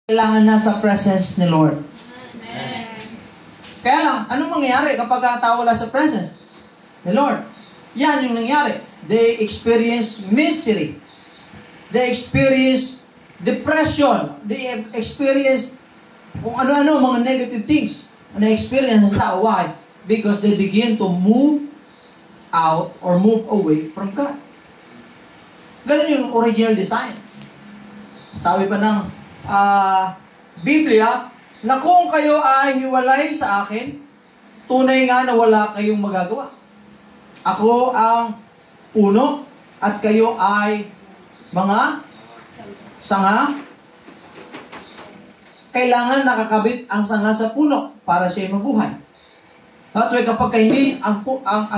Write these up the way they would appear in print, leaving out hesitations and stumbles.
kailangan nasa presence ni Lord. Amen. Kaya lang, anong mangyayari kapag ang tao wala sa presence ni Lord? Yan yung nangyari. They experience misery. They experience depression. They experience kung ano-ano, mga negative things. And they experience sa tao. Why? Because they begin to move out or move away from God. Ganun yung original design. Sabi pa ng Biblia, na kung kayo ay hiwalay sa akin, tunay nga na wala kayong magagawa. Ako ang puno at kayo ay mga sanga. Kailangan nakakabit ang sanga sa puno para siya mabuhay. That's why kapag hindi ang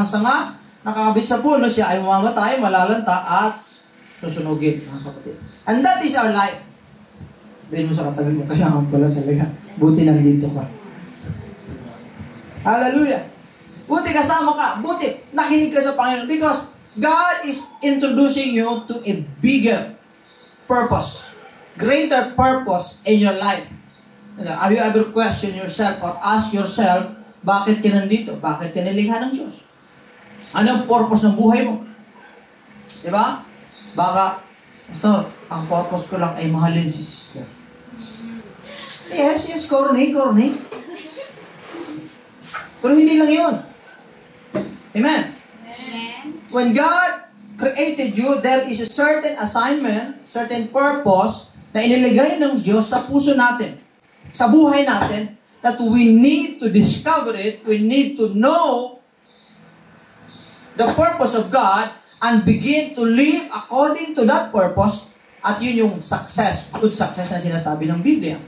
sanga nakakabit sa puno, siya ay mamamatay, malalanta at susunugin, mga kapatid. And that is our life. Sabihin mo sa katabi mo, kailangan pala talaga. Buti nandito ka. Hallelujah. Buti kasama ka. Buti nakinig ka sa Panginoon. Because God is introducing you to a bigger purpose. Greater purpose in your life. Have you ever questioned yourself or ask yourself, bakit ka nandito? Bakit ka nilikha ng Diyos? Anong purpose ng buhay mo? Diba? Baka, Pastor, ang purpose ko lang ay mahalin si sister. Yes, corny. Pero hindi lang yun. Amen? Amen. When God created you, there is a certain assignment, certain purpose na iniligay ng Diyos sa puso natin, sa buhay natin, that we need to discover it, we need to know the purpose of God and begin to live according to that purpose, at yun yung success, good success na sinasabi ng Biblia.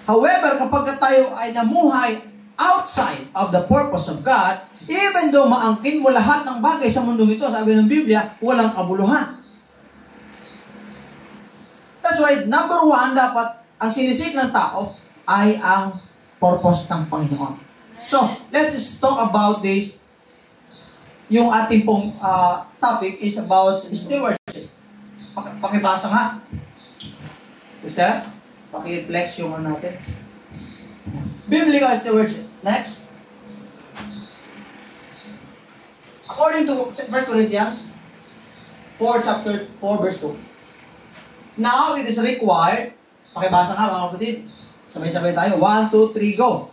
However, kapag tayo ay namuhay outside of the purpose of God, even though maangkin mo lahat ng bagay sa mundong ito, sabi ng Biblia, walang kabuluhan. That's why, number one, dapat ang sinisik ng tao ay ang purpose ng Panginoon. So, let's talk about this. Yung ating pong topic is about stewardship. Pakibasa nga. Sister, paki-flex yung ano natin. Biblical stewardship. Next. According to 1 Corinthians 4, chapter 4, verse 2. Now, it is required. Pakibasa nga mga kapatid. Sabay-sabay tayo. 1, 2, 3, go.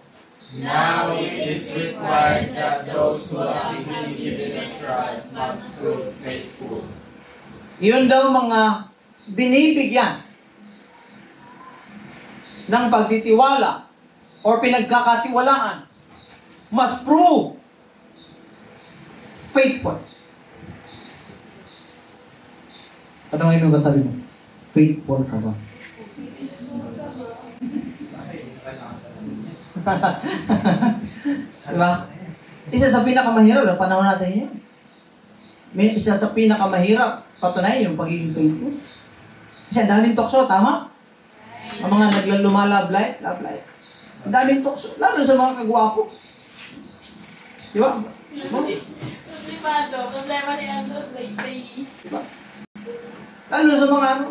Now it is required that those who have been given a trust must prove faithful. Yun daw mga binibigyan ng pagtitiwala or pinagkakatiwalaan must prove faithful. Tanongin mo katabi mo, faithful ka ba? Diba? Isa sa pinakamahirap na panahon natin yun. Isa sa pinakamahirap patunayan yung pagiging faithful. Kasi ang daming tukso, tama? Ang mga naglalumala, love life. Ang daming tukso, lalo sa mga kagwapo. Diba? Problema ni Andrew, diba? Lalo sa mga ano,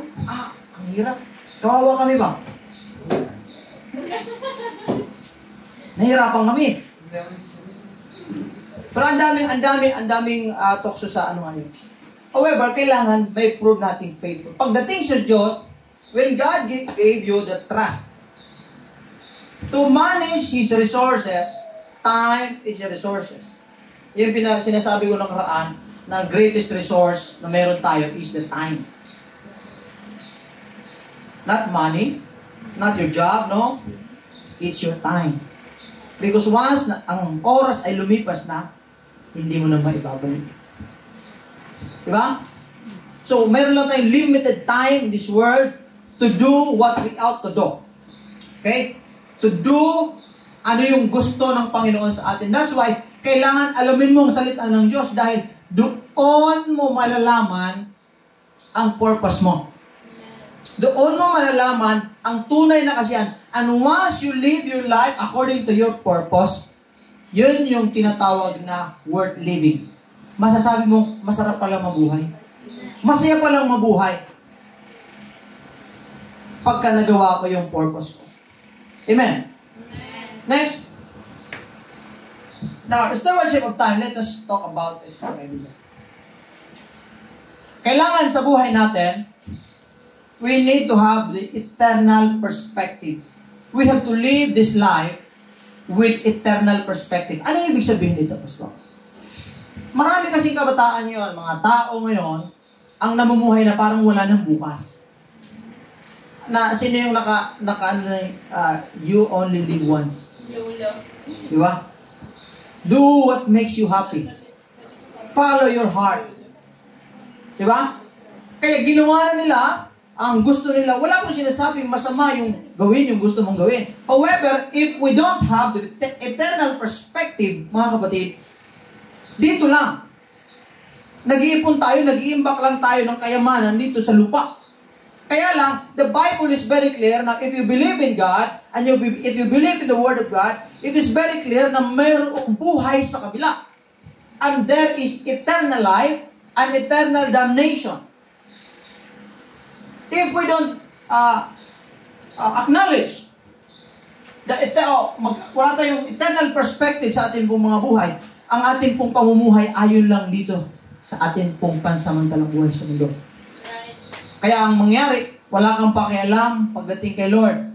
ang hirap. Kawawa kami ba? Nahirapan kami. Pero ang daming tukso sa ano ngayon. However, kailangan may prove nating faithful. Pagdating sa Diyos, when God gave you the trust to manage His resources, time is your resources. Yung sinasabi ko ng karaan, na greatest resource na meron tayo is the time. Not money, not your job, no? It's your time. Because once na ang oras ay lumipas na, hindi mo na maibabalik. Diba? So, meron lang tayong limited time in this world to do what we ought to do. Okay? To do ano yung gusto ng Panginoon sa atin. That's why, kailangan alamin mo ang salita ng Diyos dahil doon mo malalaman ang purpose mo. Doon mo malalaman ang tunay na kasiyahan. And once you live your life according to your purpose, yun yung tinatawag na worth living. Masasabi mo, masarap palang mabuhay. Masaya palang mabuhay. pagka nagawa ko yung purpose ko. Amen? Next. Now, stewardship of time. Let us talk about this. Kailangan sa buhay natin, we need to have the eternal perspective. We have to live this life with eternal perspective. Ano ibig sabihin dito, Pastor? Marami kasing kabataan yun, mga tao ngayon, ang namumuhay na parang wala ng bukas. Sino yung you only live once? Diba? Do what makes you happy. Follow your heart. Diba? Kaya ginawa na nila ang gusto nila. Wala akong sinasabing masama yung gawin, yung gusto mong gawin. However, if we don't have the eternal perspective, mga kapatid, dito lang. Nag-iipon tayo, nag-iimbak lang tayo ng kayamanan dito sa lupa. Kaya lang, the Bible is very clear na if you believe in God, and if you believe in the Word of God, it is very clear na mayroong buhay sa kabila. And there is eternal life and eternal damnation. If we don't acknowledge wala tayong eternal perspective sa ating pong mga buhay, ang ating pong pamumuhay ayon lang dito sa ating pong pansamantalang buhay sa mundo. Kaya ang mangyari, wala kang pakialam pagdating kay Lord.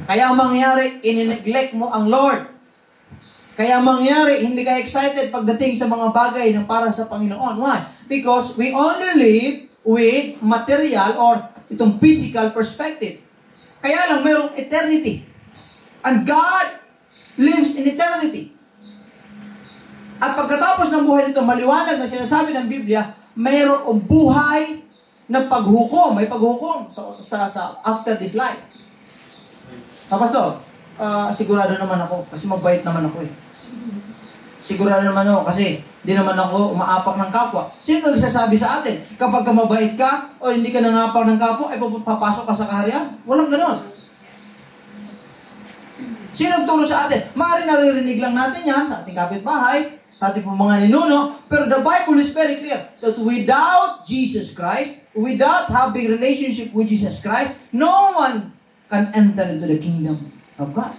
Kaya ang mangyari, inineglect mo ang Lord. Kaya ang mangyari, hindi ka excited pagdating sa mga bagay na para sa Panginoon. Why? Because we only live with material or itong physical perspective. Kaya lang, mayroong eternity. And God lives in eternity. At pagkatapos ng buhay nito, maliwanag na sinasabi ng Biblia, mayroong buhay na paghukom. May paghukom sa after this life. Pastor, sigurado naman ako kasi mabait naman ako eh. Sigurado naman ako kasi di naman ako umaapak ng kapwa. Sino nagsasabi sa atin? Kapag ka mabait ka o hindi ka nangapak ng kapwa, ay papasok ka sa kaharian? Walang ganon. Sino nagturo sa atin? Maaaring naririnig lang natin yan sa ating kapitbahay, sa ating mga ninuno, pero the Bible is very clear that without Jesus Christ, without having relationship with Jesus Christ, no one can enter into the kingdom of God.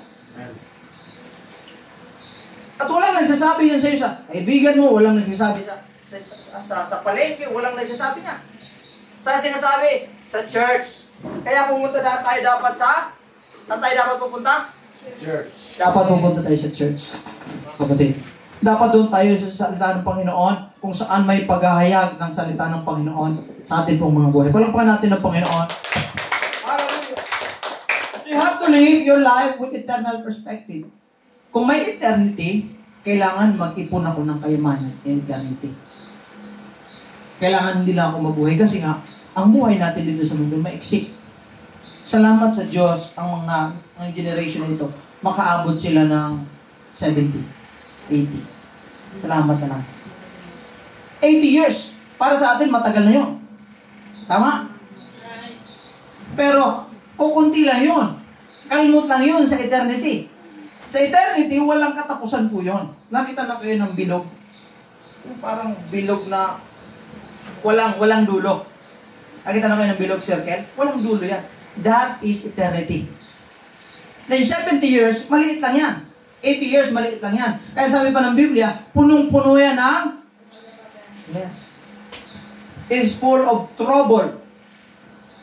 At walang nagsasabi yan sa iyo sa kaibigan mo, walang nagsasabi sa palengke, walang nagsasabi niya. Saan sinasabi? Sa church. Kaya pumunta tayo dapat sa... Saan tayo dapat pupunta? Church. Dapat pupunta tayo sa church. Kapatid. Dapat doon tayo sa salita ng Panginoon kung saan may paghahayag ng salita ng Panginoon sa ating pong mga buhay. Palakpakan natin ng Panginoon. Hallelujah. You have to live your life with eternal perspective. Kung may eternity, kailangan mag-ipon ako ng kayamanan in eternity. Kailangan hindi lang ako mabuhay kasi nga, ang buhay natin dito sa mundo maiksik. Salamat sa Diyos, ang generation nito, makaabot sila ng 70, 80. Salamat na lang. 80 years, para sa atin, matagal na yun. Tama? Pero, kukunti lang yun. Kalmot lang yun sa eternity. Sa eternity, walang katapusan po yun. Nakita na kayo ng bilog. Yung parang bilog na walang dulo. Nakita na kayo ng bilog circle? Walang dulo yan. That is eternity. Na yung 70 years, maliit lang yan. 80 years, maliit lang yan. Kaya sabi pa ng Biblia, punong-puno yan ng... Yes. It is full of trouble.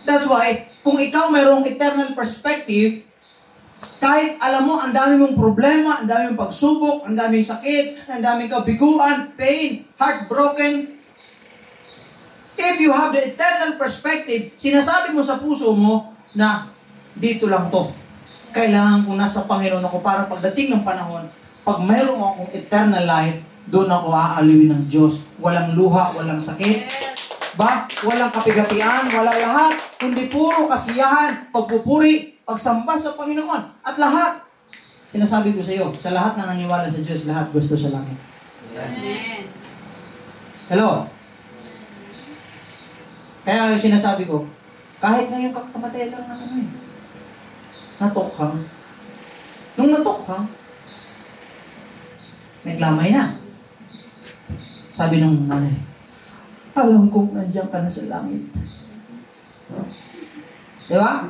That's why, kung ikaw mayroong eternal perspective, kahit alam mo, ang dami mong problema, ang dami mong pagsubok, ang daming sakit, ang daming kabiguan, pain, heartbroken. If you have the eternal perspective, sinasabi mo sa puso mo na dito lang to. Kailangan ko nasa Panginoon ako para pagdating ng panahon, pag mayroong akong eternal life, doon ako aaliwin ng Diyos. Walang luha, walang sakit. Walang kapigatian, walang lahat, kundi puro kasiyahan, pagpupuri, pagsamba sa Panginoon. At lahat, sinasabi ko sa iyo, sa lahat na naniwala sa Diyos, lahat gusto sa langit. Amen. Hello? Kaya sinasabi ko, kahit ngayon kakamatay lang na natukhang. Nung natukhang, naglamay na. Sabi nung nanay, alam kong nandiyan ka na sa langit. Di ba?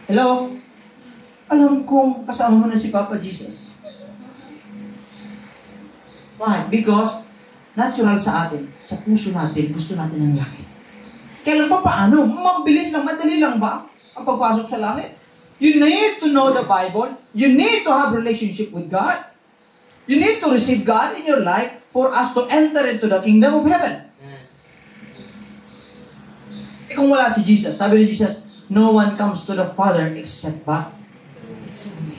Hello? Alam kong kasama mo na si Papa Jesus. Why? Because natural sa atin, sa puso natin, gusto natin ng langit. Kaya lang pa paano? Mabilis lang, madali lang ba ang pagpasok sa langit? You need to know the Bible. You need to have relationship with God. You need to receive God in your life for us to enter into the kingdom of heaven. Kung wala si Jesus, sabi ni Jesus, no one comes to the Father except by me.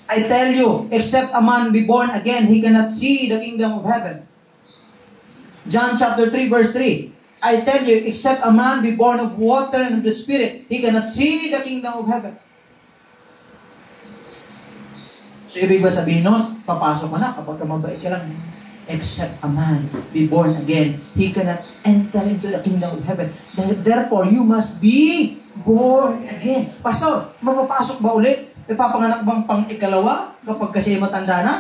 I tell you, except a man be born again, he cannot see the kingdom of heaven. John chapter 3 verse 3. I tell you, except a man be born of water and of the Spirit, he cannot see the kingdom of heaven. So, ibig ba sabihin nun, papasok ka na kapag mabait ka lang. Except a man be born again, he cannot enter into the kingdom of heaven. Therefore, you must be born again. Pastor, mapapasok ba ulit? Ipapanganak bang pang-ikalawa kapag kasi matanda na?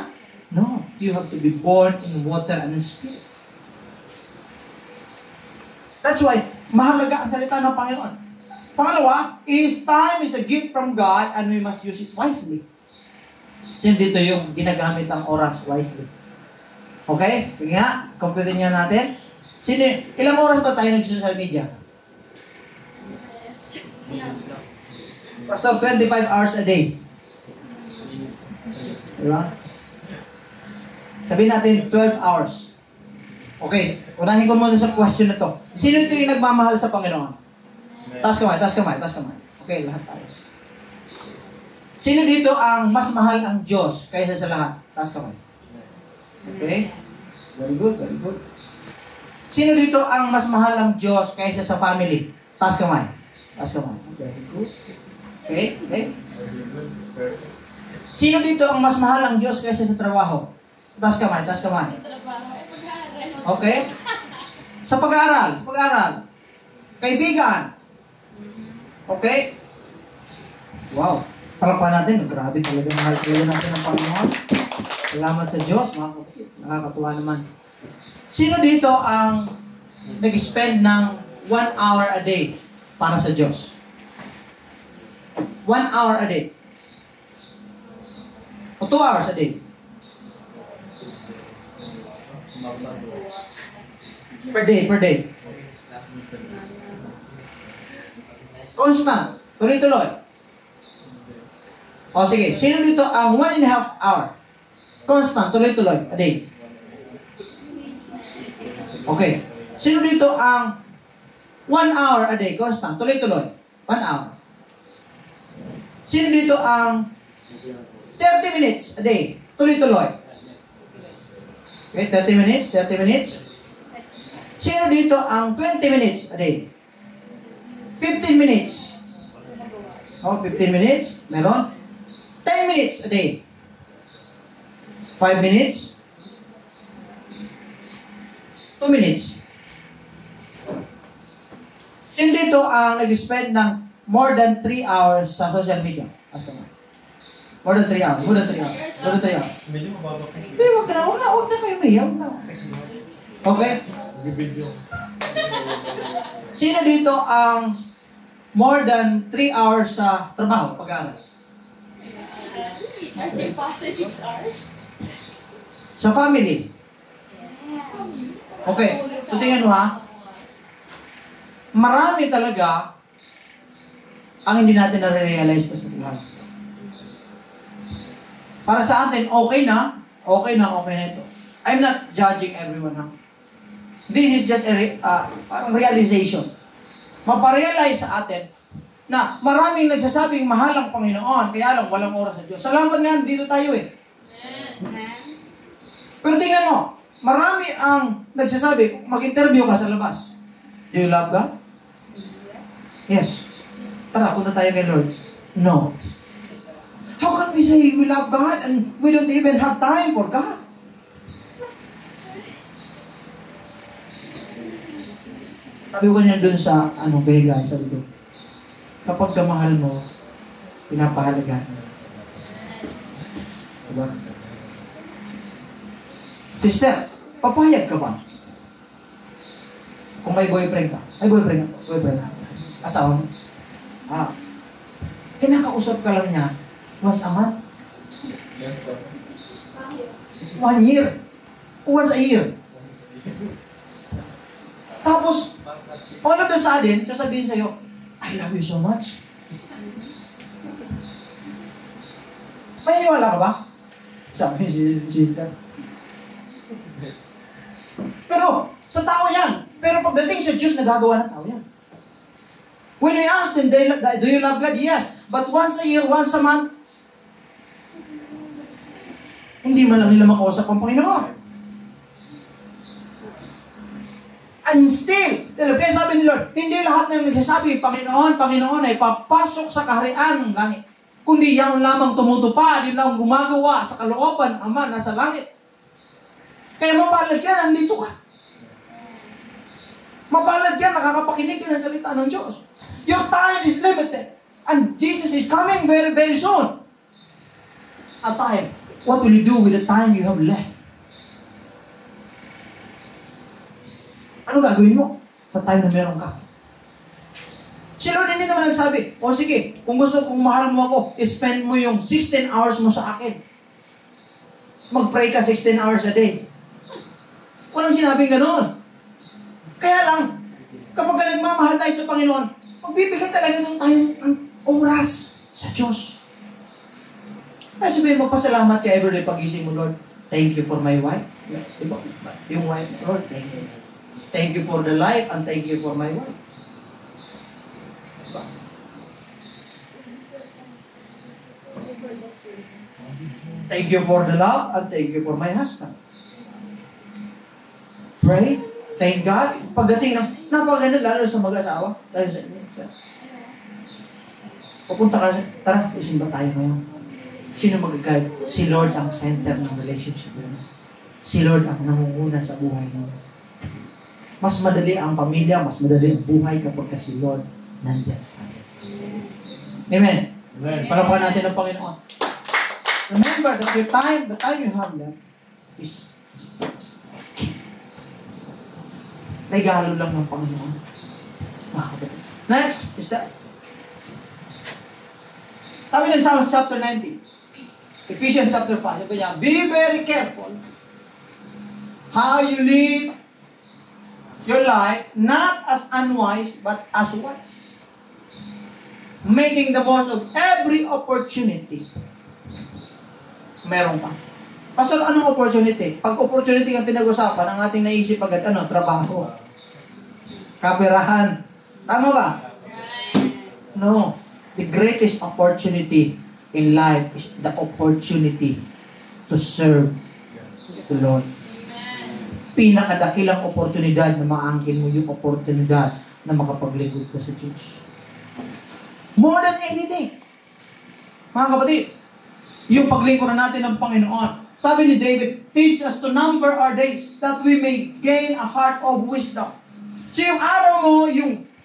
No. You have to be born in water and in Spirit. That's why, mahalaga ang salita ng Panginoon. Pangalawa, time is a gift from God and we must use it wisely. Sino dito yung ginagamit ang oras wisely? Okay? Sige nga, computer niya natin. Sino, ilang oras ba tayo nag-social media? Pastor, 25 hours a day. Diba? Sabihin natin, 12 hours. Okay, unahin ko muna sa question na to. Sino ito yung nagmamahal sa Panginoon? Taas kamay, taas kamay, taas kamay. Okay, lahat tayo. Sino dito ang mas mahal ang Diyos kaysa sa lahat? Taas kamay. Okay? Very good, very good. Sino dito ang mas mahal ang Diyos kaysa sa family? Taas kamay. Taas kamay. Very good. Okay, okay. Sino dito ang mas mahal ang Diyos kaysa sa trabaho? Taas kamay, taas kamay. Okay? Sa pag-aaral, sa pag-aaral. Kaibigan. Okay? Wow. Palakpan natin. Grabe talaga. Mahal talaga natin ang Panginoon. Salamat sa Diyos. Mga kapatid. Nakakatuwa naman. Sino dito ang nag-spend ng 1 hour a day para sa Diyos? 1 hour a day. O 2 hours a day. Per day, per day. Constant. Tuloy-tuloy. O sige, sino dito ang 1.5 hour? Constant, tuloy-tuloy, a day. Okay. Sino dito ang 1 hour a day? Constant, tuloy-tuloy. 1 hour. Sino dito ang 30 minutes a day? Tuloy-tuloy. Okay, 30 minutes, 30 minutes. Sino dito ang 20 minutes a day? 15 minutes. Oh, 15 minutes. Meron? 10 minutes a day. 5 minutes. 2 minutes. Sino dito ang nag-spend ng more than 3 hours sa social media? Ask naman. More than 3 hours. More than 3 hours. More than 3 hours. Medyo mababa kayo. Hindi, huwag na kayo mayaw. Okay? Sino dito ang more than 3 hours sa trabaho, pag-aaral? Sa family. Okay, so tingnan mo ha. Marami talaga ang hindi natin na-realize pa sa buhay. Para sa atin, okay na ito. I'm not judging everyone ha. This is just parang realization. Maparealize sa atin na maraming nagsasabing mahal ang Panginoon, kaya lang walang oras sa Diyos. Salamat nga, dito tayo eh. Pero tingnan mo, marami ang nagsasabi, mag-interview ka sa labas. Do you love God? Yes. Tara, punta tayo kay Lord. No. How can we say we love God and we don't even have time for God? Sabi ko niya dun sa, Vega, sa likod. Kapag kamahal mo, pinapahalagaan mo. Diba? Sister, papayag ka ba? Kung may boyfriend ka, boyfriend ka, asawa mo, kinakausap ka lang niya once a month. 1 year. Once a year. Tapos, all of a sudden, sasabihin sa'yo, I love you so much. Maniniwala ka ba? Sabi ni sister. Pero, sa tao yan. Pero pagdating sa Diyos, nagagawa ng tao yan. When we ask them, do you love God? Yes. But once a year, once a month, hindi man lang nila makausap ang Panginoon. And still, kaya sabi ni Lord, hindi lahat ng nagsasabi, Panginoon ay papasok sa kaharian ng langit. Kundi yan lamang tumutupad, yun lang gumagawa sa kalooban, Ama, nasa langit. Kaya mapalad yan, nandito ka. Mapalad yan, nakakapakinig ka ng salita ng Diyos. Your time is limited. And Jesus is coming very, very soon. A time. What will you do with the time you have left? Ano gagawin mo sa time na meron ka? Si Lord hindi naman nagsabi, o sige, kung mahal mo ako, spend mo yung 16 hours mo sa akin. Mag-pray ka 16 hours a day. Walang sinabing gano'n. Kaya lang, kapag nagmamahal tayo sa Panginoon, magbibigay talaga ng tayo ng oras sa Diyos. Kaya sabihin mo, pasalamat ka everyday pagising mo, Lord. Thank you for my wife. Diba? Yung wife, Lord, thank you. Thank you for the life and thank you for my wife. Diba? Thank you for the love and thank you for my husband. Pray. Thank God. Pagdating ng napakaganda, lalo sa mag-asawa, lalo sa inyo. Pupunta ka, tara, isimba tayo ngayon. Sino mag-guide? Si Lord ang center ng relationship mo. Si Lord ang nangunguna sa buhay mo. Mas madali ang pamilya, mas madali ang buhay kapag si Lord nandyan sa atin. Amen? Amen. Palapakan natin ang Panginoon. Remember that the time you have left is regalo lang ng Panginoon. Next is that. Sabi ng Psalms chapter 90. Ephesians chapter 5. Sabi niya, be very careful how you live your life, not as unwise, but as wise. Making the most of every opportunity. Meron pa. Pastor, anong opportunity? Pag opportunity ang pinag-usapan, ang ating naisip agad, trabaho. Kaperahan. Tama ba? No. The greatest opportunity in life is the opportunity to serve the Lord. Pinakadakilang oportunidad na maangkin mo yung oportunidad na makapaglingkod ka sa Diyos. More than anything. Mga kapatid, yung paglingkod natin ng Panginoon. Sabi ni David, teach us to number our days that we may gain a heart of wisdom. So yung araw mo,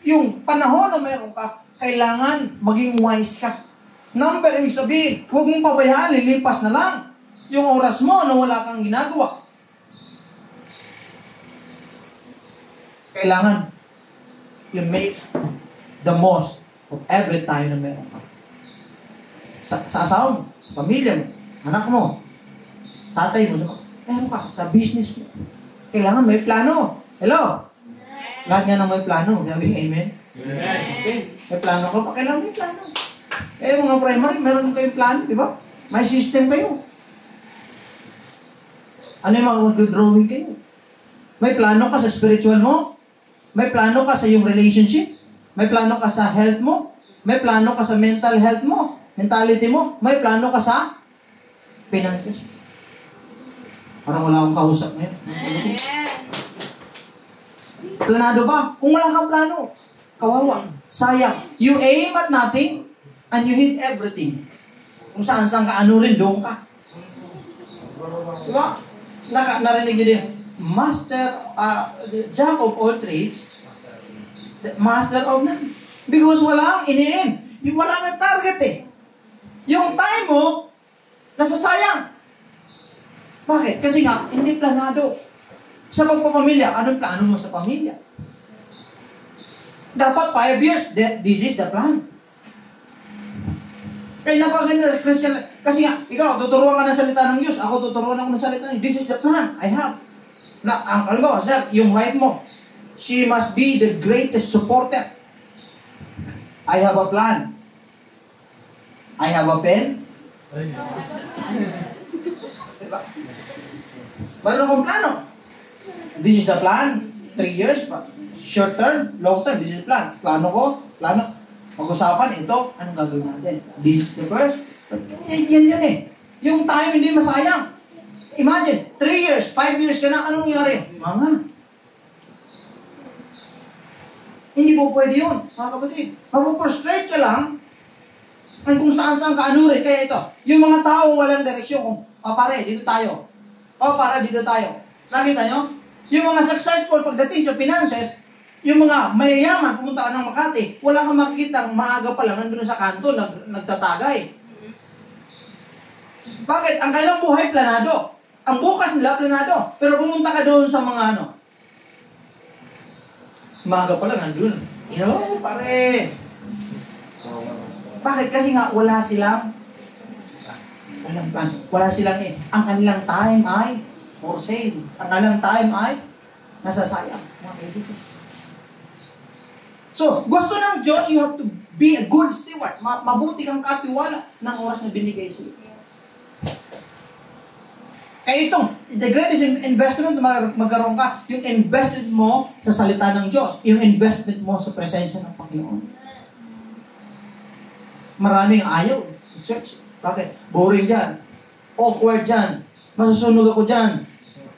yung panahon na meron ka, kailangan maging wise ka. Number, ibig sabihin, huwag mong pabayaan, lilipas na lang yung oras mo na wala kang ginagawa. Kailangan you make the most of every time na meron ka. Sa asawa mo, sa pamilya mo, anak mo, tatay mo, meron ka, sa business mo. Kailangan may plano. Hello? Lahat nga na may plano. Sabi, amen? Okay. May plano ka pa, kailangan may plano. Mga primary, meron kayong plano, di ba? May system kayo. Ano yung mga mag-drawing kayo? May plano ka sa spiritual mo? May plano ka sa iyong relationship? May plano ka sa health mo? May plano ka sa mental health mo? Mentality mo? May plano ka sa finances? Parang wala akong kausap ngayon. Planado ba? Kung wala kang plano, kawawa. Sayang. You aim at nothing and you hit everything. Kung saan-saan ka, ano rin, doon ka. Diba? Narinig nyo din. Jack of all trades, master of none. Because wala ang iniin. Wala nang target eh. Yung time mo, nasasayang. Bakit? Kasi nga, hindi planado. Sa pagpapamilya, anong plano mo sa pamilya? Dapat 5 years, this is the plan. Kaya napakaganda Christian, kasi nga, ikaw, tuturuan ka ng salita ng Diyos, ako tuturuan ako ng salita ng Diyos. This is the plan I have. Na, alam mo, sir, yung wife mo, she must be the greatest supporter. I have a plan. I have a pen. Diba? Meron akong plano. This is the plan. 3 years, short term, long term, this is the plan. Plano ko, pag-usapan, ito, anong gagawin natin? This is the first. Yan eh. Yung time hindi masayang. Imagine, 3 years, 5 years ka na, anong nangyari? Mga. Hindi po pwede yun, mga kapatid. Mapuprostrate ka lang, at kung saan-saan ka anurin. Kaya ito, yung mga taong walang direksyon, kung, pare, dito tayo. Para, dito tayo. Nakita nyo? Yung mga successful pagdating sa finances, yung mga mayayaman, pumunta ka ng Makati, wala kang makikita, maaga pa lang, nandun sa kanto, nagtatagay. Bakit? Ang kailang buhay, planado. Ang bukas nila, planado. Pero pumunta ka doon sa mga maaga pa lang, nandun. Pare. Bakit? Kasi nga, walang plan. Wala silang ang kanilang time ay for sale. Ang kanilang time ay nasasayang. Mga kaibigan. So, gusto ng Diyos, you have to be a good steward. Mabuti kang katiwala ng oras na binigay sa iyo. Kaya itong, the greatest investment magkaroon ka, yung investment mo sa salita ng Diyos, yung investment mo sa presensya ng Panginoon. Maraming ayaw. Church, bakit? Boring dyan. Awkward dyan. Masusunog ako dyan.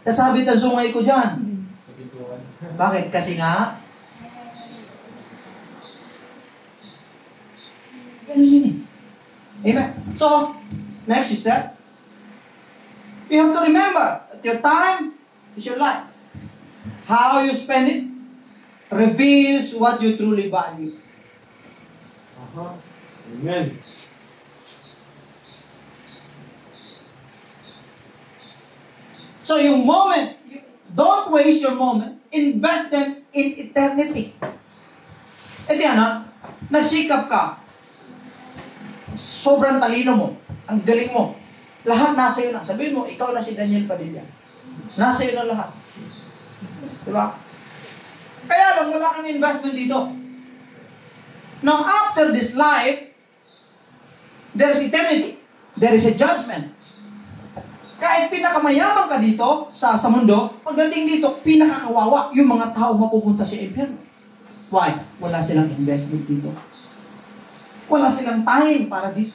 Sasabit ang sungay ko dyan. Bakit? Kasi nga, ganun yun eh. Amen? So, next is that. You have to remember that your time is your life. How you spend it reveals what you truly value. Amen. So yung moment, don't waste your moment. Invest them in eternity. E di nagsikap ka. Sobrang talino mo. Ang galing mo. Lahat nasa iyo na. Sabihin mo, ikaw na si Daniel Padilla. Nasa iyo na lahat. Diba? Kaya lang, wala kang investment dito. Now, after this life, there is eternity. There is a judgment. Kahit pinakamayaman ka dito sa mundo, pagdating dito, pinakakawawa yung mga tao mapupunta sa impyerno. Why? Wala silang investment dito. Wala silang time para dito.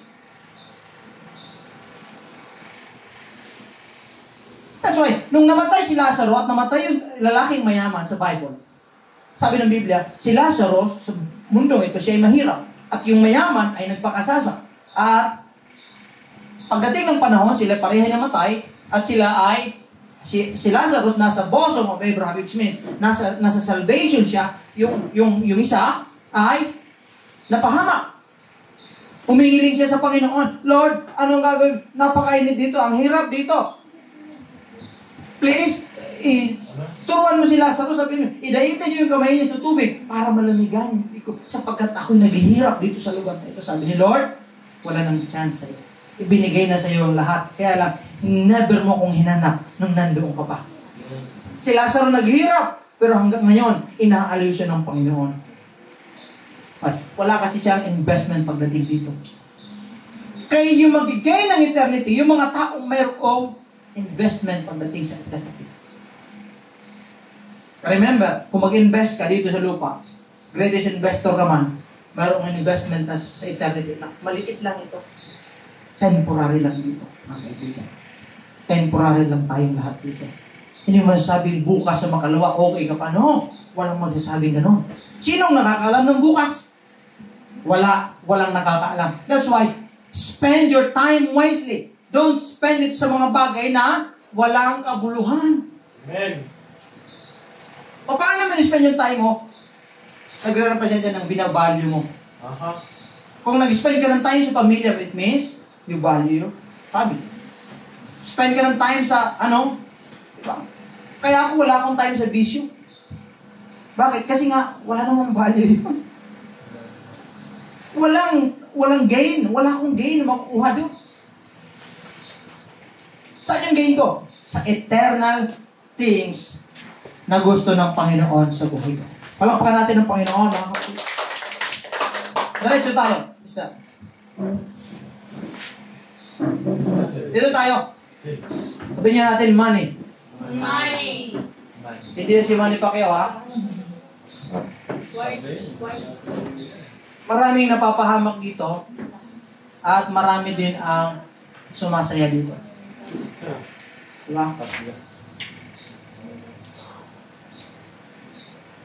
That's why, nung namatay si Lazaro at namatay yung lalaking mayaman sa Bible, sabi ng Biblia, si Lazaro sa mundong ito siya ay mahirap at yung mayaman ay nagpakasasa. At pagdating ng panahon, sila parehay namatay at sila ay si Lazarus nasa bosom of Abraham, which means nasa salvation siya, yung isa ay napahamak. Umingiling siya sa Panginoon, Lord, anong gagawin? Napakainit dito, ang hirap dito. Please, turuan mo si Lazarus, sabi niyo, idaitin niyo yung kamay niya sa tubig para malamigan ko sapagkat ako'y naghihirap dito sa lugar na ito. Sabi ni Lord, wala nang chance sa'yo. Ibinigay na sa iyo ang lahat. Kaya lang, never mo kong hinanap nung nandoon ka pa. Si Lazaro naghihirap, pero hanggang ngayon, inaaliw siya ng Panginoon. Ay, wala kasi siyang investment pagdating dito. Kaya yung magigay ng eternity, yung mga taong mayroong investment pagdating sa eternity. Remember, kung mag-invest ka dito sa lupa, greatest investor ka man, mayroong investment na sa eternity na maliit lang ito. Temporary lang dito, mga kaibigan. Temporary lang tayong lahat dito. Hindi mo masasabing bukas sa makalawa, okay ka pa. No, walang magsasabing gano'n. Sinong nakakaalam ng bukas? Walang nakakaalam. That's why, spend your time wisely. Don't spend it sa mga bagay na walang kabuluhan. Amen. Paano naman spend yung time mo? Nagre-represent yan ng binavalue mo. Kung nag-spend ka ng time sa pamilya, it means you value your family. Spend ka ng time sa diba? Kaya ako wala akong time sa bisyo. Bakit? Kasi nga, wala namang value yun. Walang gain. Wala akong gain na makukuha doon. Saan yung gain ko? Sa eternal things na gusto ng Panginoon sa buhay ko. Palakpakan natin ng Panginoon, mga kapatid. Diretso tayo. Mister. Dito tayo. Sabi niya natin, money. Money. Hindi na si Manny Pacquiao, ha? Maraming napapahamak dito at marami din ang sumasaya dito. Diba?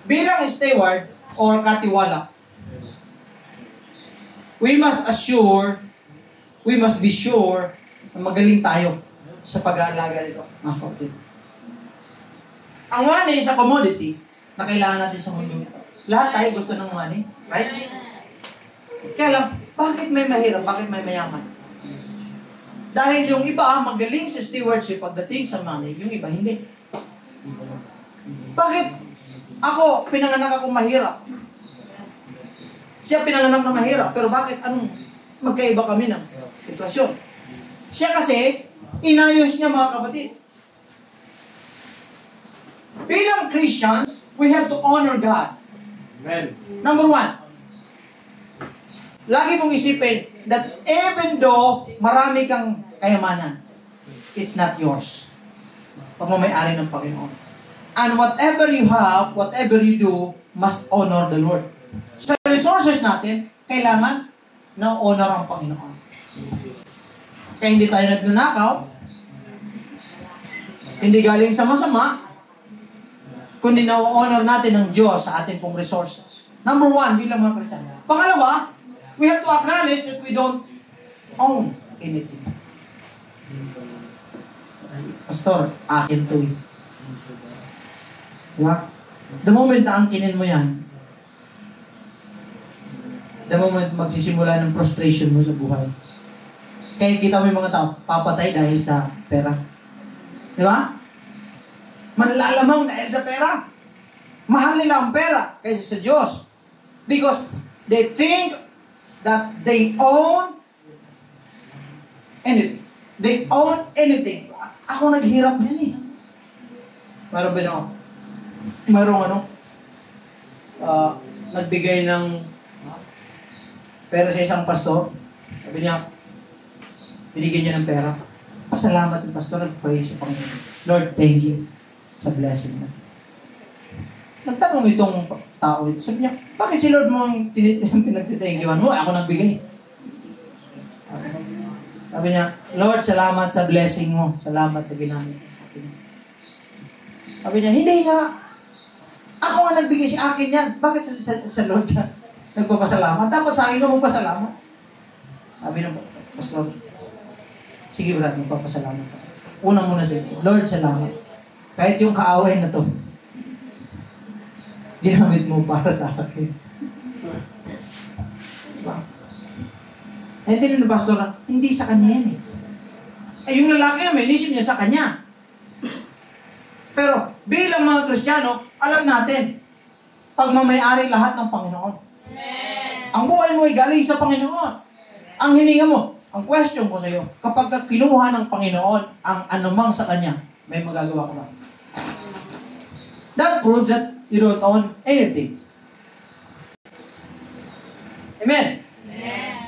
Bilang steward or katiwala, we must be sure na magaling tayo sa pag-aalaga nito. Ang money is a commodity na kailangan natin sa mundo nito. Lahat tayo gusto ng money, right? Kaya lang, bakit may mahirap? Bakit may mayaman? Dahil yung iba magaling sa stewardship pagdating sa money, yung iba hindi. Bakit? Ako, pinanganak ako mahirap. Siya pinanganak na mahirap, pero bakit? Anong magkaiba kami ng sitwasyon? Siya kasi, inayos niya mga kapatid. Bilang Christians, we have to honor God. Amen. Number one, lagi mong isipin that even though marami kang kayamanan, it's not yours. Pagmamayari ng Panginoon. And whatever you have, whatever you do, must honor the Lord. Sa resources natin, kailangan na honor ang Panginoon. Kaya hindi tayo nagnanakaw, hindi galing sa masama, kundi na-honor natin ng Diyos sa ating pong resources. Number one, bilang mga Kristiyano. Pangalawa, we have to acknowledge that we don't own anything. Pastor, akin to eh. Diba? The moment na angkinin mo yan, the moment magsisimula ng frustration mo sa buhay. Kaya kita mo yung mga tao, papatay dahil sa pera. Diba? Manlalamang dahil sa pera. Mahal nila ang pera kaysa sa Diyos. Because they think that they own anything. They own anything. Ako naghirap yan eh. Mayroon ba na mayroong nagbigay ng pera sa isang pastor. Sabi niya, binigyan niya ng pera. Pasalamat ng pastor, nag-pray sa Panginoon. Lord, thank you sa blessing mo. Nagtanong itong tao ito. Sabi niya, bakit si Lord mo pinagtithankyuhan mo? Ako nagbigay. Sabi niya, Lord, salamat sa blessing mo. Salamat sa ginamit. Sabi niya, hindi nga. Ako nga nagbigay si akin yan. Bakit sa Lord ka nagpapasalamat? Dapat sa akin ka magpasalamat. Sabi ng pastor, sige brad, magpapasalamat ka. Unang muna sa Lord, salamat. Kahit yung kaaway na to, ginamit mo para sa akin. Eh, din ng pastor na, hindi sa kanya yan eh. Eh, yung lalaki naman, inisip niya sa kanya. Pero, bilang mga Kristiyano, alam natin, pagmamayari lahat ng Panginoon. Amen. Ang buhay mo ay galing sa Panginoon. Ang hininga mo, ang question ko sa iyo, kapag kinuha ng Panginoon ang anumang sa Kanya, may magagawa ka ba? That proves that you don't own anything. Amen? Amen.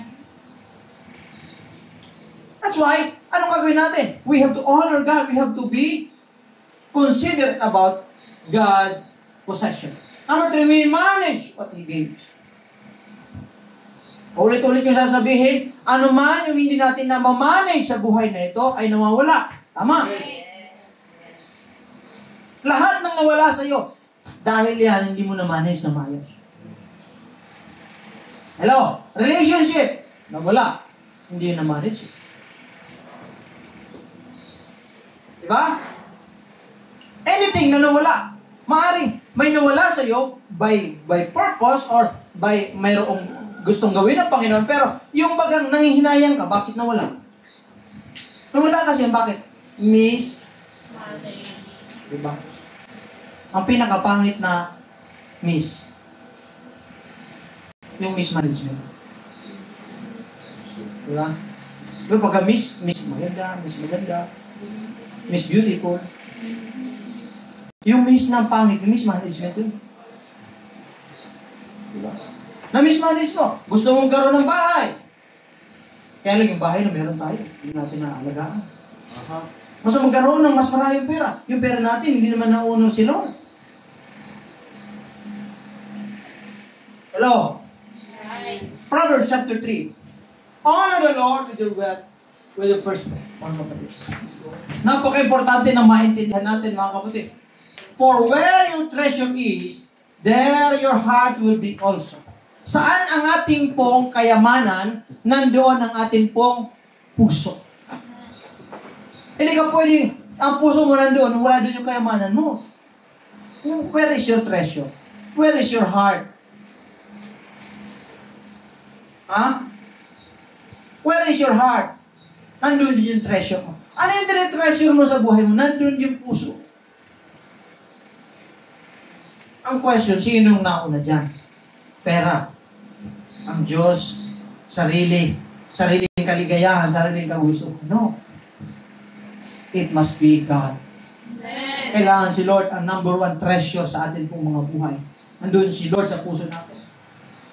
That's why, anong gagawin natin? We have to honor God. We have to be considerate about God's possession. Number 3, we manage what He gives. Ulit-ulit yung sasabihin, ano man yung hindi natin na ma-manage sa buhay na ito ay nawawala. Tama? Lahat ng nawala sa iyo, dahil yan, hindi mo na-manage na maayos. Hello? Relationship, nawala. Hindi yun na-manage. Diba? Anything na nawala. Maaring may nawala sa iyo by purpose or by mayroong gustong gawin ng Panginoon, pero yung bagang nangihinayang ka, bakit nawala? Nawala kasi yan, bakit? Diba? Ang pinakapangit na Miss. Yung mismanagement. Diba? Diba pagka miss maganda, miss beautiful. Yung miss na pangit, yung mismanagement yun. Diba? Na-mismanage mo. Gusto mong karoon ng bahay. Kaya lang yung bahay na meron tayo, hindi natin naalagaan. Gusto mong karoon ng mas maraming pera. Yung pera natin, hindi naman naunong si Lord. Hello? Proverbs chapter 3. Honor the Lord with your wealth, with your first one. Mga kapatid. Napaka-importante na maintindihan natin, mga kapatid. For where your treasure is, there your heart will be also. Saan ang ating pong kayamanan, nandoon ang ating pong puso. Hindi ka pwedeng, ang puso mo nandoon, wala doon yung kayamanan mo. Where is your treasure? Where is your heart? Where is your heart? Nandun din yung treasure mo. Ano yung treasure mo sa buhay mo? Nandun yung puso. Ang question, sinong nauna dyan? Pera. Ang Diyos, sariling kaligayahan, sariling kagusto. No. It must be God. Kailangan si Lord ang number one treasure sa atin pong mga buhay. Nandun si Lord sa puso natin.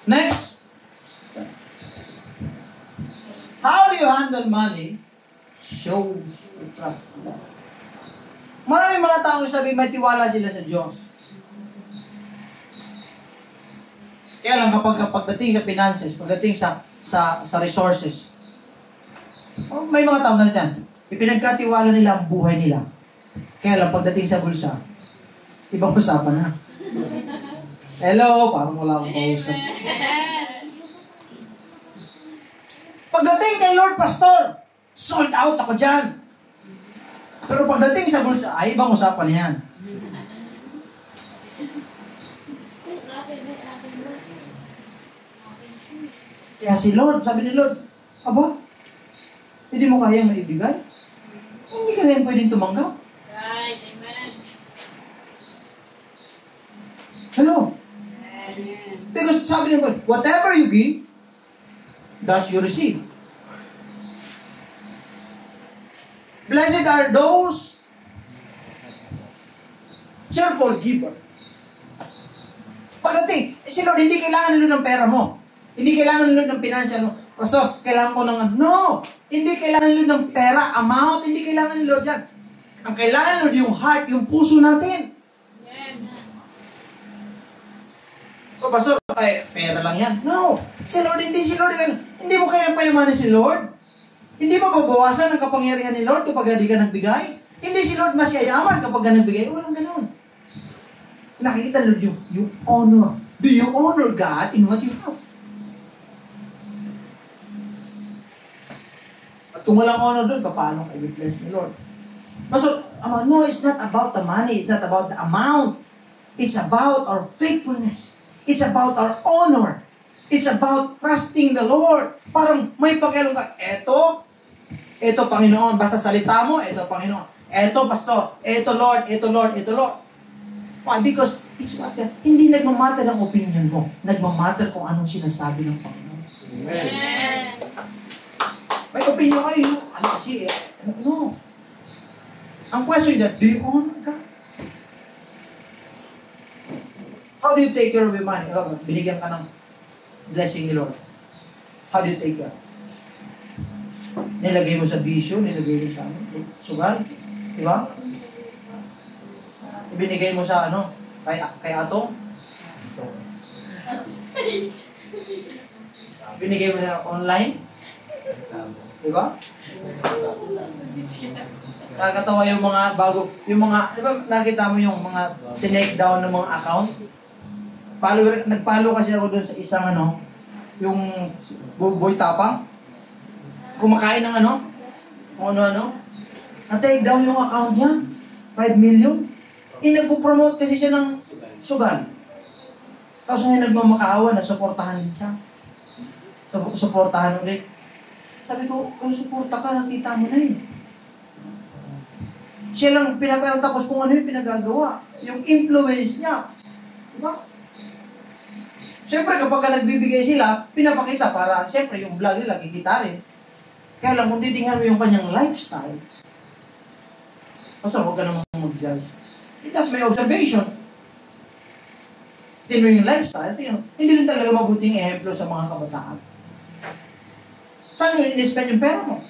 Next. How do you handle money? Shows your trust. Maraming mga taong sabi, may tiwala sila sa Diyos. Kaya lang pagdating sa finances, pagdating sa resources, may mga taong ganito yan. Ipinagkatiwala nila ang buhay nila. Kaya lang pagdating sa bulsa, ibang usapan na. Hello, parang wala akong kausap. Pagdating kay Lord Pastor, sold out ako dyan. Pero pagdating sa bulsa, ay ibang usapan na yan. Kaya si Lord, sabi ni Lord, aba, hindi mo kayang maibigay? Hindi ka rin pwedeng tumanggap. Right, amen. Hello? Amen. Because sabi ni Lord, whatever you give, thus you receive. Blessed are those cheerful giver. Pagdating, si Lord, hindi kailangan nilo ng pera mo. Hindi kailangan nilo ng financial mo. Pastor, kailangan ko ng... No! Hindi kailangan nilo ng pera, amount, hindi kailangan nilo dyan. Ang kailangan nilo yung heart, yung puso natin. So, Pastor, pera lang yan. No! Si Lord, si Lord, hindi mo kailangan payamanin si Lord. Hindi mo babawasan ang kapangyarihan ni Lord kapag hindi ka nagbigay. Hindi si Lord mas yayaman kapag ka nagbigay. Walang ganun. Nakikita Lord yung honor. Do you honor God in what you have? At kung walang honor doon, paano ka i-bless ni Lord? So, no, it's not about the money. It's not about the amount. It's about our faithfulness. It's about our honor. It's about trusting the Lord. Parang may pakialam ka, eto Panginoon, basta salita mo, eto Panginoon. Eto Pastor, eto Lord, eto Lord, eto Lord. Why? Because it's what hindi nagmamatter ang opinion mo. Nagmamatter kung anong sinasabi ng Panginoon. Amen. May opinion kayo, ano kasi no. Ang question is that, do you honor God? How do you take care of your money? Binigyan ka ng blessing ni Lord. How do you take care? Nilagay mo sa bisyo, nilagay mo sa sugal. Di ba? Ibinigay mo sa kay Atong. Binigay mo sa online. Di ba? Nakakatawa yung mga di ba nakita mo yung mga tinake down ng mga account? Nag-follow kasi ako doon sa isang yung boy tapang. Kumakain ng kung ano. Na-take down yung account niya. 5 million. Nagpo-promote kasi siya ng sugal. Tapos ngayon nagmamakaawa na suportahan din siya. Suportahan ulit. Sabi ko, kung suporta ka, nakita mo na Siya lang pinapayang tapos kung ano yung pinagagawa. Yung influence niya. Diba? Siyempre, kapag nagbibigay sila, pinapakita para, siyempre, yung vlog nila, kikita rin. Kaya lang, kung titingnan mo yung kanyang lifestyle, Pastor, huwag ka naman mag-judge. That's my observation. Tingnan mo yung lifestyle, hindi rin talaga mabuting ehemplo sa mga kabataan. Saan mo in-spend yung pera mo?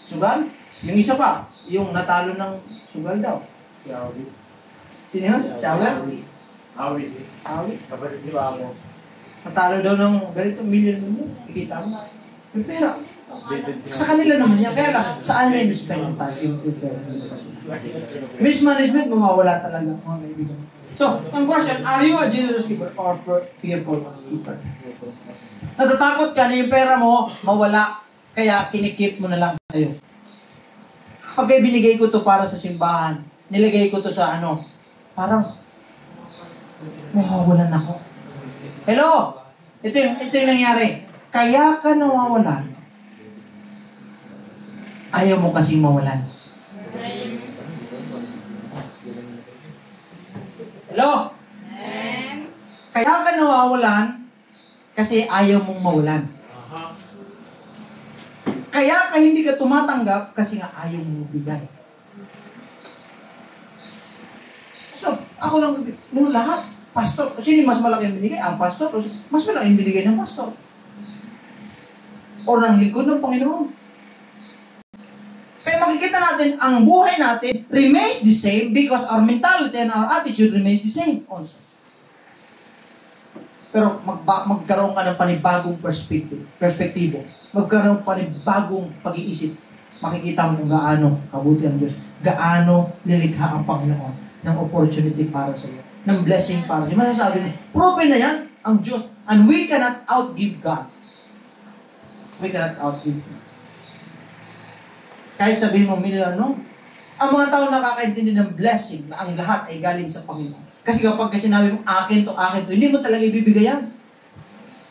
Sugal? Yung isa pa, yung natalo ng sugal daw. Si Awi. Sino yun? Shower? Awi. Awi? Kapatid ni Vamos. Natalo daw ng ganito, million mo. Ikita mo. Yung pera. Sa kanila naman yan. Kaya lang, saan na in-spend yung time? Yung pera. Mismanagement, mawawala talaga. Mga kaibigan. So, ang question, are you a generous giver or fearful keeper? Natatakot ka na yung pera mo, mawala, kaya kinikip mo na lang sa'yo. Pag binigay ko to para sa simbahan, nilagay ko to sa parang, mawawalan ako. Hello? Ito yung nangyari. Kaya ka nawawalan, ayaw mo kasing mawalan. Hello? Kaya ka nawawalan kasi ayaw mong mawalan. Kaya ka hindi ka tumatanggap kasi nga ayaw mong bigay. So, ako lang, nung lahat, pastor, sino mas malaki yung binigay? Ang pastor, mas malaki yung binigay ng pastor. O ng lingkod ng Panginoon. Kaya makikita natin, ang buhay natin remains the same because our mentality and our attitude remains the same also. Pero magkaroon ka ng panibagong perspektibo. Magkaroon panibagong pag-iisip. Makikita mo kung gaano kabuti ang Diyos. Gaano nilikha ang Panginoon ng opportunity para sa iyo. Ng blessing para sa iyo. Masasabi mo, proven na yan ang Diyos. And we cannot outgive God. We cannot outgive God. Kahit sabihin mo, ang mga tao nakakaintindi ng blessing na ang lahat ay galing sa Panginoon. Kasi kapag sinabi mo, akin to, hindi mo talaga ibibigay yan.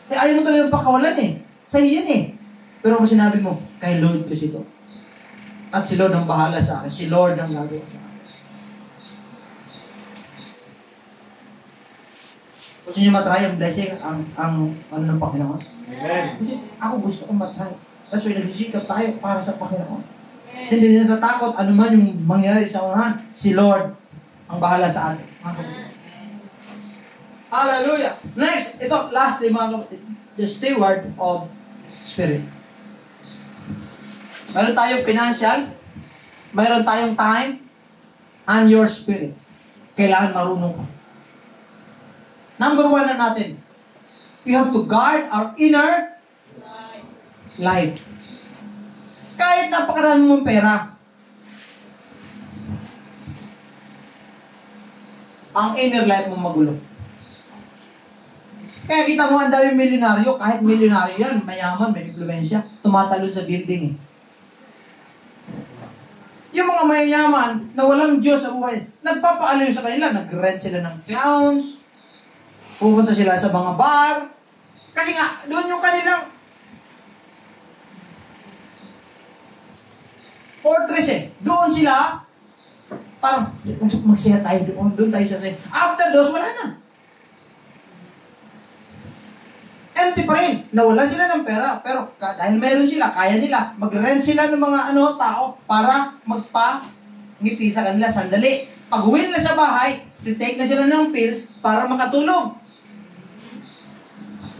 Ayaw mo talaga pakawalan Sa iyo yan Pero kung sinabi mo, kay Lord kasi ito. At si Lord ang bahala sa akin. Si Lord ang gagawin sa akin. Gusto niyo matry ang blessing, ang ng Panginoon? Amen. Ako gusto kong matry. That's why nagsisikap tayo para sa Panginoon. Hindi natatakot ano man yung mangyari sa unahan. Si Lord ang bahala sa atin. Hallelujah! Next, ito, lastly mga kapatid. The steward of spirit. Mayroon tayong financial, mayroon tayong time, and your spirit. Kailangan marunong ka. Number 1 na natin. We have to guard our inner life. Kahit napakarami mong pera, ang inner life mo magulo. Kaya kita mo ang dami milyonaryo, kahit milyonaryo yan, mayaman, may impluensya, tumatalon sa building Yung mga mayayaman na walang Diyos sa buhay, nagpapaaliw sa kanila, nag-rent sila ng clowns, pupunta sila sa mga bar, kasi nga, doon yung kanilang fortress Doon sila, parang, magsiya tayo doon tayo sa sayo. After those, wala na. Empty pa rin. Nawalan sila ng pera, pero dahil meron sila, kaya nila, mag-rent sila ng mga tao para magpa-ngiti sa kanila sandali. Pag-uwi nila sa bahay, titake na sila ng pills para makatulog.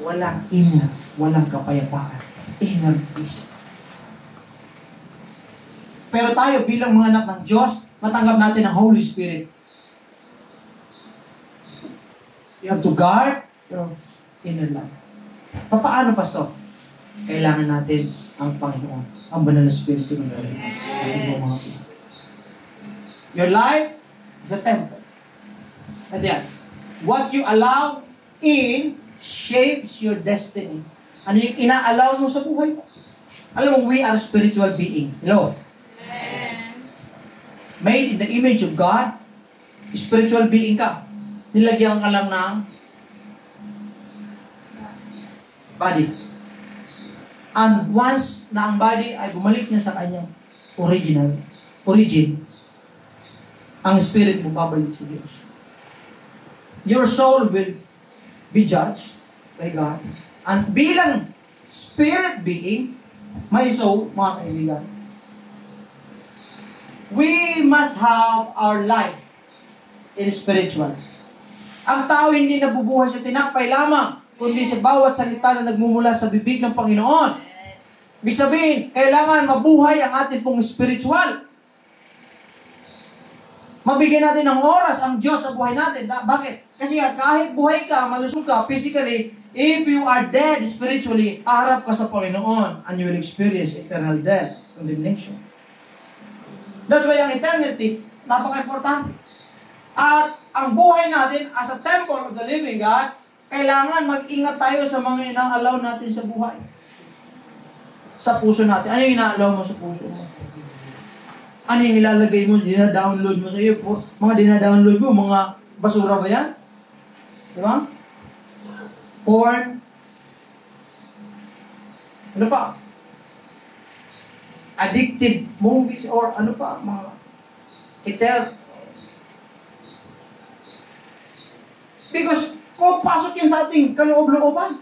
Walang inner, walang kapayapaan. Inner peace. Pero tayo bilang mga anak ng Diyos, matanggap natin ang Holy Spirit. You have to guard your inner life. Paano, Pastor? Kailangan natin ang Panginoon, ang banal na Espiritu ng Panginoon. Your life is a temple. And yan, what you allow in shapes your destiny. Ano yung ina-allow mo sa buhay mo? Alam mo, we are spiritual being. Hello? Made in the image of God, spiritual being ka. Nilagyan ka lang ng body. And once na ang body ay bumalik na sa kanyang origin, ang spirit mo babalik sa Diyos. Your soul will be judged, by God. And bilang spirit being, may soul, mga kaibigan, we must have our life in spiritual. Ang tao hindi nabubuhay sa tinapay lamang, kundi sa bawat salita na nagmumula sa bibig ng Panginoon. Ibig sabihin, kailangan mabuhay ang ating pong spiritual. Mabigyan natin ng oras ang Diyos sa buhay natin. Bakit? Kasi kahit buhay ka, malusog ka, physically, if you are dead spiritually, harap ka sa Panginoon and you will experience eternal death, condemnation. That's why ang eternity, napaka-importante. At ang buhay natin as a temple of the living God, kailangan mag-ingat tayo sa mga ina-allow natin sa buhay. Sa puso natin. Ano yung ina-allow mo sa puso mo? Ano yung nilalagay mo, dina-download mo sa iyo? Mga dina-download mo, mga basura ba yan? Di ba? Porn. Ano pa? Addictive movies or ano pa? Mga because kung pasok yun sa ating kaloob-looban,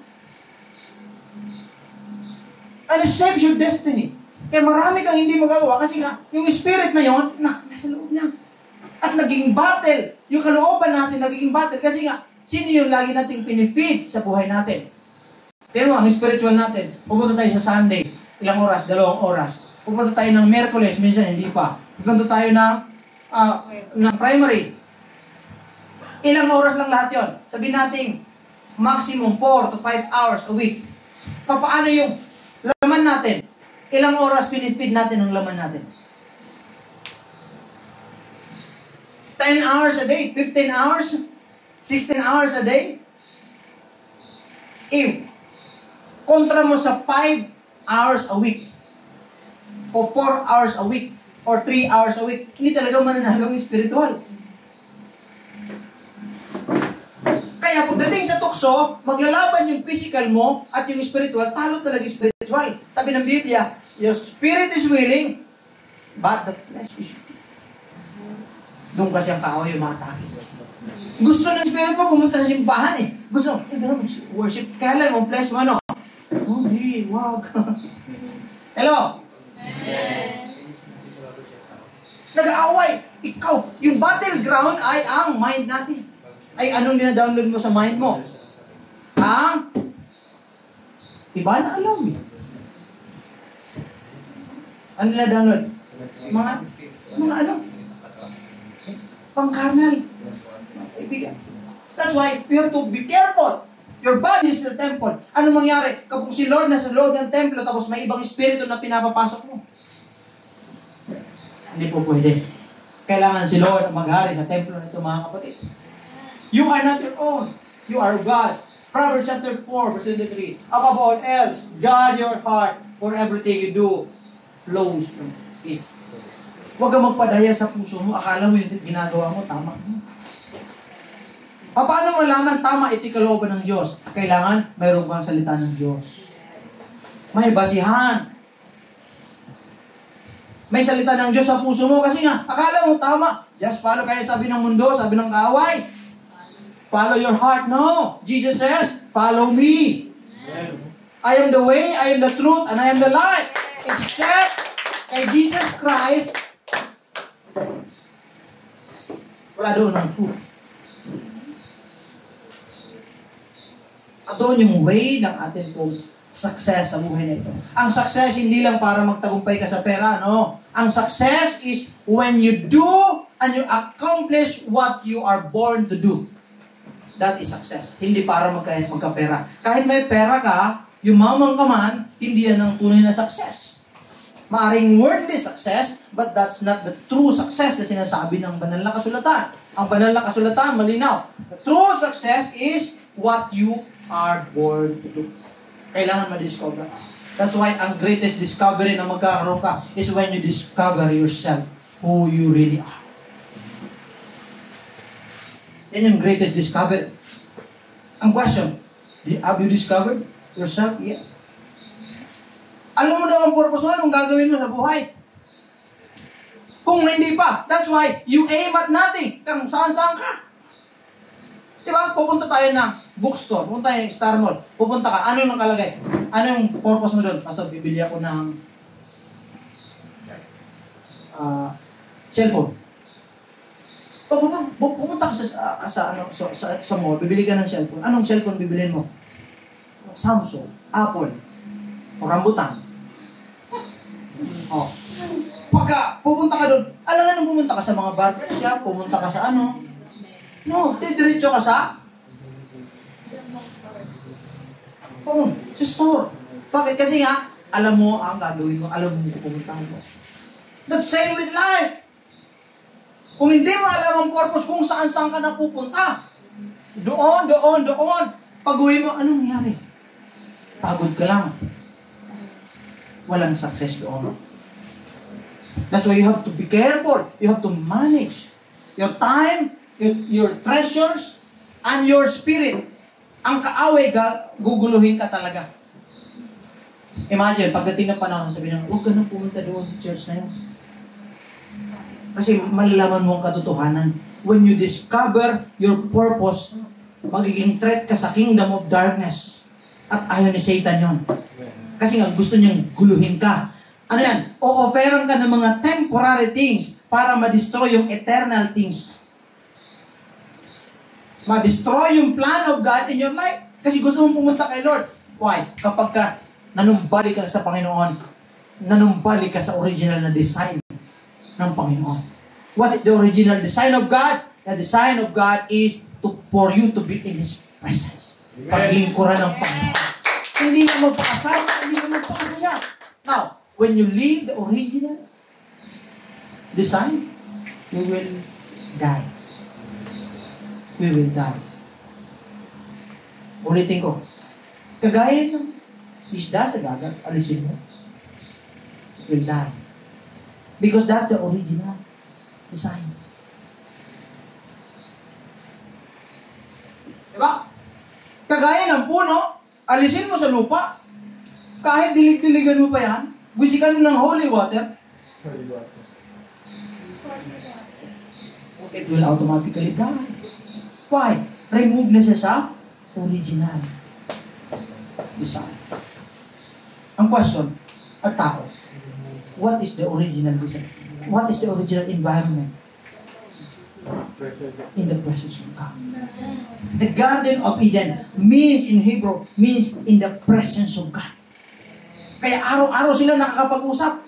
and it shapes your destiny. Kaya marami kang hindi magagawa kasi nga, yung spirit na yon, nasa loob niya. At naging battle. Yung kalooban natin naging battle kasi nga, sino yung lagi nating pinifeed sa buhay natin? Tignan mo, ang spiritual natin, pupunta tayo sa Sunday, ilang oras, 2 oras. Pupunta tayo ng Miyerkules, minsan hindi pa. Pupunta tayo ng primary. Ilang oras lang lahat yon. Sabihin natin, maximum 4 to 5 hours a week. Paano yung laman natin? Ilang oras pinifeed natin ang laman natin? 10 hours a day? 15 hours? 16 hours a day? If kontra mo sa 5 hours a week o 4 hours a week or 3 hours a week, hindi talaga mananalo yung spiritual. Kaya pagdating sa tukso, maglalaban yung physical mo at yung spiritual, talo talaga yung spiritual. Sabi ng Biblia, your spirit is willing, but the flesh is weak. Doon kasi ang tao yung matake. Gusto ng spirit mo pumunta sa simbahan eh. Gusto, worship. Kaya lang yung flesh mo, ano? Oh, hey, wag. Hello? Nag-aaway. Ikaw, yung battleground ay ang mind natin. Ay, anong dina-download mo sa mind mo? Ang iba na alam mo. Ano na-download? Mga ano? Pang-carnal. That's why you have to be careful. Your body is the temple. Ano mangyari? Kapag si Lord nasa loob ng templo tapos may ibang espiritu na pinapapasok mo? Hindi po pwede. Kailangan si Lord maghari sa templo na ito, mga kapatid. You are not your own. You are God's. Proverbs chapter 4, verse 23. Above all else, guard your heart, for everything you do flows from it. Huwag kang magpadaya sa puso mo. Akala mo yung ginagawa mo, tama. Paano malaman tama ito kalooban ng Diyos? Kailangan mayroon kang salita ng Diyos. May basihan. May salita ng Diyos sa puso mo kasi nga, akala mo tama. Just follow, kaya sabi ng mundo, sabi ng kaaway. Follow your heart. No. Jesus says, follow me. I am the way, I am the truth, and I am the life. Except kay Jesus Christ, wala doon ang truth. At doon yung way ng ating pong success sa buhay na ito. Ang success hindi lang para magtagumpay ka sa pera, no. Ang success is when you do and you accomplish what you are born to do. That is success. Hindi para magkapera. Kahit may pera ka, yumamang ka man, hindi yan ang tunay na success. Maaring worldly success, but that's not the true success na sinasabi ng banal na kasulatan. Ang banal na kasulatan, malinaw. The true success is what you are born to do. Kailangan ma-discover. That's why ang greatest discovery na magkakaroon ka is when you discover yourself, who you really are. Yan yung greatest discovery. Ang question, have you discovered yourself? Yeah. Alam mo daw ang purpose mo, anong gagawin mo sa buhay? Kung hindi pa, that's why you aim at nothing. Kung saan-saan ka. Diba? Pupunta tayo na bookstore, pupunta yung Star Mall, pupunta ka, ano yung nakalagay? Ano yung purpose mo doon? Pastor, bibili ako ng cellphone. Pupunta ka sa mall, bibili ka ng cellphone. Anong cellphone bibilin mo? Samsung, Apple, o rambutan. Oh. Pagka pupunta ka doon, alangan nang pumunta ka sa mga barber shop, pumunta ka sa ano. No, diretso ka sa phone, sa store. Bakit? Kasi nga, alam mo ang gagawin mo, alam mo pupuntahan mo. That's same with life. Kung hindi mo alam ang purpose kung saan-saan ka napupunta, doon. Pag-uwi mo, anong nangyari? Pagod ka lang. Walang success doon. That's why you have to be careful. You have to manage your time, your treasures, and your spirit. Ang kaaway, guguluhin ka talaga. Imagine, pagdating ng panahon, sabi nang, huwag ka nang pumunta doon sa church na yun. Kasi malalaman mo ang katotohanan. When you discover your purpose, magiging threat ka sa kingdom of darkness. At ayaw ni Satan yon. Kasi nga gusto niyang guluhin ka. Ano yan? O-offeran ka ng mga temporary things para ma-destroy yung eternal things. Ma-destroy yung plan of God in your life. Kasi gusto mong pumunta kay Lord. Why? Kapag ka nanumbalik ka sa Panginoon, nanumbalik ka sa original na design ng Panginoon. What is the original design of God? The design of God is for you to be in His presence. Paglingkuran ng Panginoon. Hindi na magpakasaya. Now, when you leave the original design, you will die. We will die. Ulitin ko. Kagaya ng isda sa dagat, alisin mo. You will die. Because that's the original design. Diba? Kagaya ng puno, alisin mo sa lupa. Kahit dilig-diligan mo pa yan, wisikan mo ng holy water, it will automatically die. Why? Remove na siya sa original design. Ang question, at tao, what is the original design? What is the original environment? In the presence of God. The Garden of Eden means in Hebrew, means in the presence of God. Kaya araw-araw sila nakakapag-usap.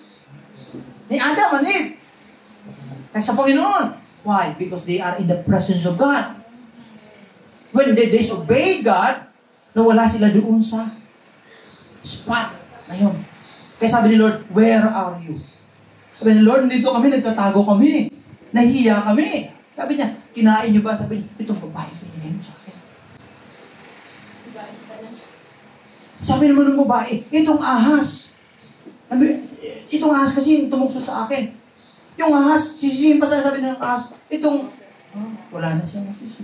Ni Adam and Eve. Kaya sa Panginoon. Why? Because they are in the presence of God. When they disobeyed God, nawala sila doon sa spot na yun. Kaya sabi ni Lord, where are you? Sabi ni Lord, dito kami, nagtatago kami. Nahihiya kami. Sabi niya, kinain niyo ba? Sabi niya, itong babae, pinigay mo sa akin. Sabi naman ng babae, itong ahas. Itong ahas kasi tumukso sa akin. Yung ahas, sisihin pa sabi ng ahas, wala na siyang masisi.